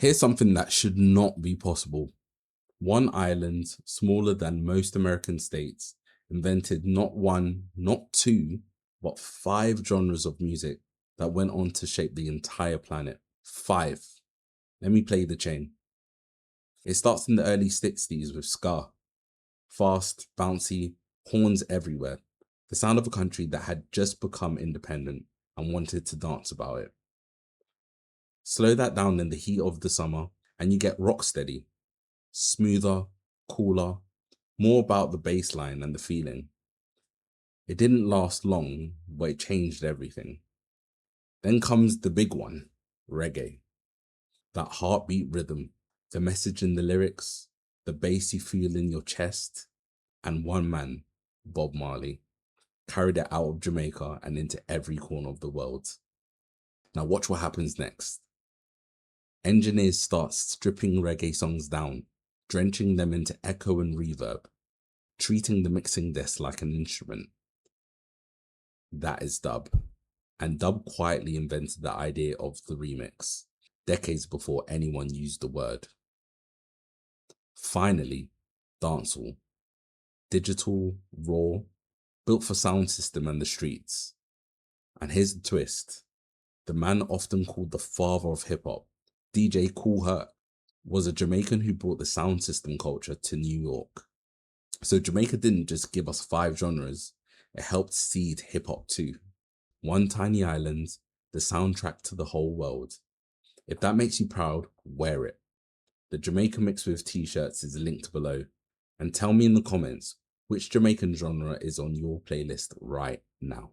Here's something that should not be possible. One island, smaller than most American states, invented not one, not two, but five genres of music that went on to shape the entire planet. Five. Let me play the chain. It starts in the early 60s with ska. Fast, bouncy, horns everywhere. The sound of a country that had just become independent and wanted to dance about it. Slow that down in the heat of the summer, and you get Rocksteady. Smoother, cooler, more about the bass line and the feeling. It didn't last long, but it changed everything. Then comes the big one, reggae. That heartbeat rhythm, the message in the lyrics, the bass you feel in your chest, and one man, Bob Marley, carried it out of Jamaica and into every corner of the world. Now watch what happens next. Engineers start stripping reggae songs down, drenching them into echo and reverb, treating the mixing desk like an instrument. That is dub. And dub quietly invented the idea of the remix, decades before anyone used the word. Finally, dancehall. Digital, raw, built for sound system and the streets. And here's the twist. The man often called the father of hip-hop, DJ Kool Herc, was a Jamaican who brought the sound system culture to New York. So Jamaica didn't just give us five genres, it helped seed hip-hop too. One tiny island, the soundtrack to the whole world. If that makes you proud, wear it. The Jamaica Mix with t-shirts is linked below. And tell me in the comments which Jamaican genre is on your playlist right now.